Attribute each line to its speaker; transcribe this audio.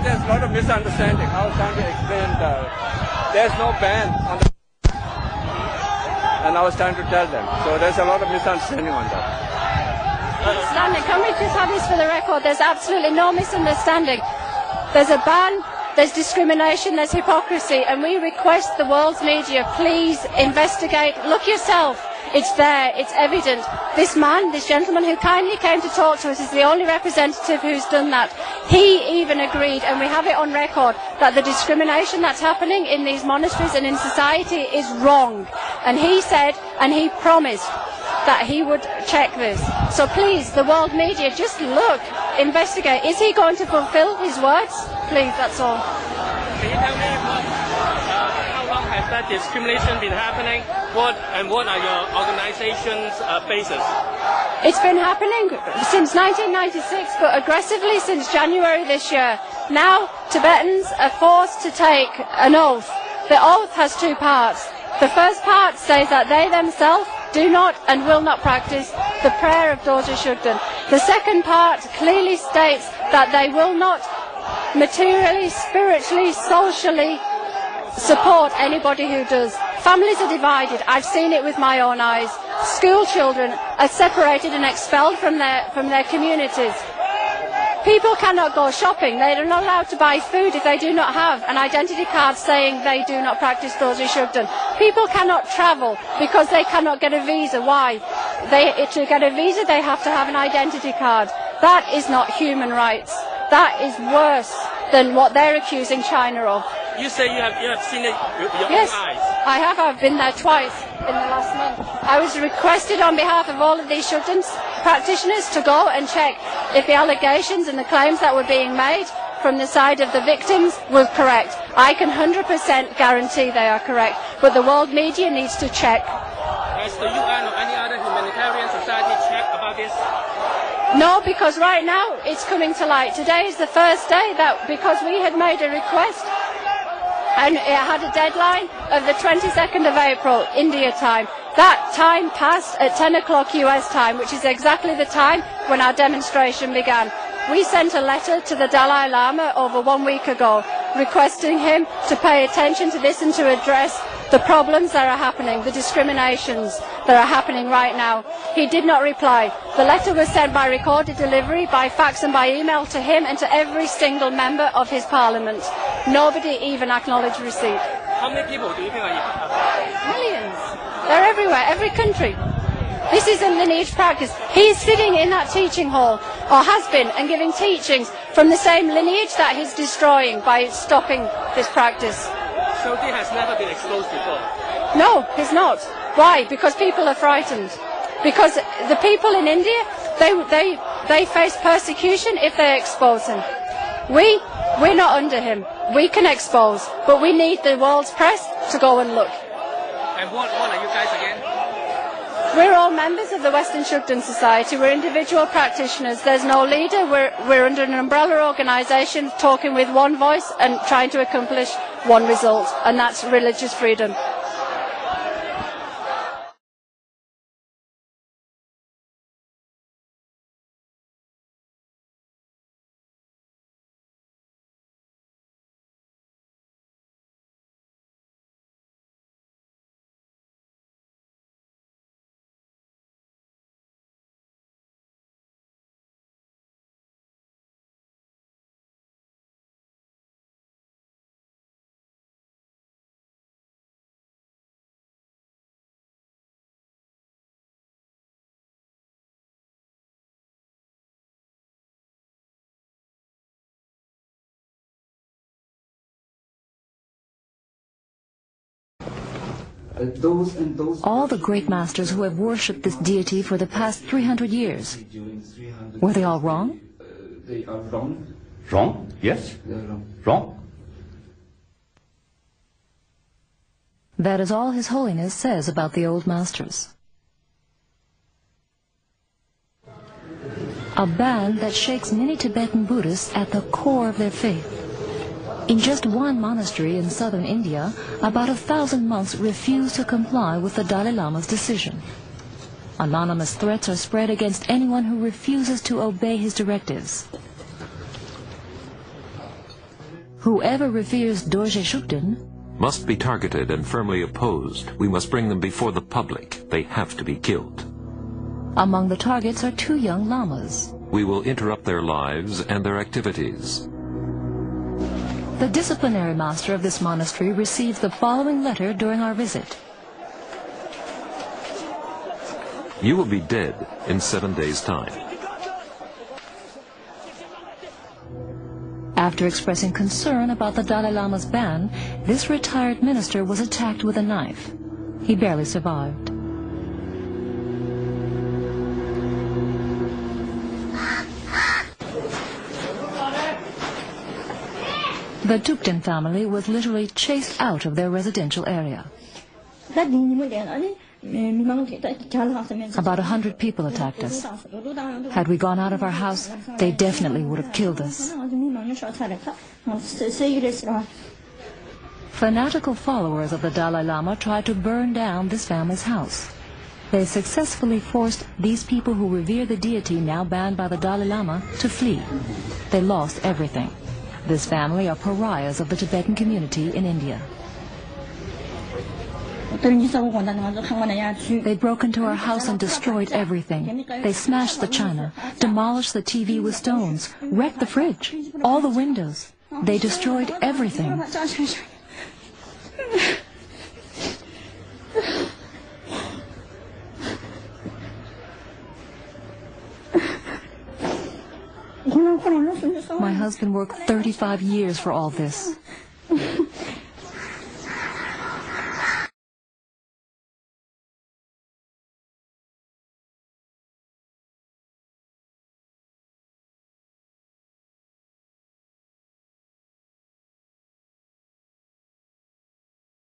Speaker 1: there's a lot of misunderstanding. I was trying to explain there's no ban on the... And I was trying to tell them. So there's a lot of misunderstanding on that.
Speaker 2: Stanley, can we just have this for the record? There's absolutely no misunderstanding. There's a ban, there's discrimination, there's hypocrisy, and we request the world's media, please investigate. Look yourself. It's there, it's evident. This man, this gentleman who kindly came to talk to us is the only representative who's done that. He even agreed, and we have it on record, that the discrimination that's happening in these monasteries and in society is wrong. And he said, and he promised, that he would check this. So please, the world media, just look, investigate. Is he going to fulfill his words? Please, that's all.
Speaker 3: Can you tell me how long has that discrimination been happening? What are your organization's basis?
Speaker 2: It's been happening since 1996, but aggressively since January this year. Now, Tibetans are forced to take an oath. The oath has two parts. The first part says that they themselves do not and will not practice the prayer of Dorje Shugden. The second part clearly states that they will not materially, spiritually, socially support anybody who does. Families are divided. I've seen it with my own eyes. School children are separated and expelled from their communities. People cannot go shopping. They are not allowed to buy food if they do not have an identity card saying they do not practice Dorje Shugden. People cannot travel because they cannot get a visa. Why? To get a visa, they have to have an identity card. That is not human rights. That is worse than what they're accusing China of.
Speaker 3: You say you have seen it with your
Speaker 2: Yes,
Speaker 3: own eyes.
Speaker 2: I have. I've been there twice in the last month. I was requested on behalf of all of these Shugden practitioners to go and check if the allegations and the claims that were being made from the side of the victims were correct. I can 100% guarantee they are correct, but the world media needs to check.
Speaker 3: Has the UN or any other humanitarian society checked about this?
Speaker 2: No, because right now it's coming to light. Today is the first day that, because we had made a request, and it had a deadline of the 22nd of April, India time. That time passed at 10 o'clock US time, which is exactly the time when our demonstration began. We sent a letter to the Dalai Lama over 1 week ago, requesting him to pay attention to this and to address the problems that are happening, the discriminations that are happening right now. He did not reply. The letter was sent by recorded delivery, by fax and by email to him and to every single member of his parliament. Nobody even acknowledged receipt.
Speaker 3: How many people do you think are
Speaker 2: Millions. They're everywhere, every country. This is a lineage practice. He's sitting in that teaching hall, or has been, and giving teachings from the same lineage that he's destroying by stopping this practice.
Speaker 3: So this has never been exposed before?
Speaker 2: No, he's not. Why? Because people are frightened. Because the people in India, they face persecution if they expose him. We're not under him. We can expose, but we need the world's press to go and look.
Speaker 3: And what are you guys again?
Speaker 2: We're all members of the Western Shugden Society. We're individual practitioners. There's no leader. We're under an umbrella organisation talking with one voice and trying to accomplish one result, and that's religious freedom.
Speaker 4: All the great masters who have worshipped this deity for the past 300 years, were they all wrong?
Speaker 5: They are wrong. Wrong? Yes. They are wrong. Wrong.
Speaker 4: That is all His Holiness says about the old masters. A ban that shakes many Tibetan Buddhists at the core of their faith. In just one monastery in southern India, about 1,000 monks refuse to comply with the Dalai Lama's decision. Anonymous threats are spread against anyone who refuses to obey his directives. Whoever reveres Dorje Shugden
Speaker 6: must be targeted and firmly opposed. We must bring them before the public. They have to be killed.
Speaker 4: Among the targets are 2 young lamas.
Speaker 6: We will interrupt their lives and their activities.
Speaker 4: The disciplinary master of this monastery received the following letter during our visit.
Speaker 6: You will be dead in 7 days' time.
Speaker 4: After expressing concern about the Dalai Lama's ban, this retired minister was attacked with a knife. He barely survived. The Shugden family was literally chased out of their residential area. About 100 people attacked us. Had we gone out of our house, they definitely would have killed us. Fanatical followers of the Dalai Lama tried to burn down this family's house. They successfully forced these people who revere the deity now banned by the Dalai Lama to flee. They lost everything. This family are pariahs of the Tibetan community in India. They broke into our house and destroyed everything. They smashed the china, demolished the TV with stones, wrecked the fridge, all the windows. They destroyed everything. My husband worked 35 years for all this.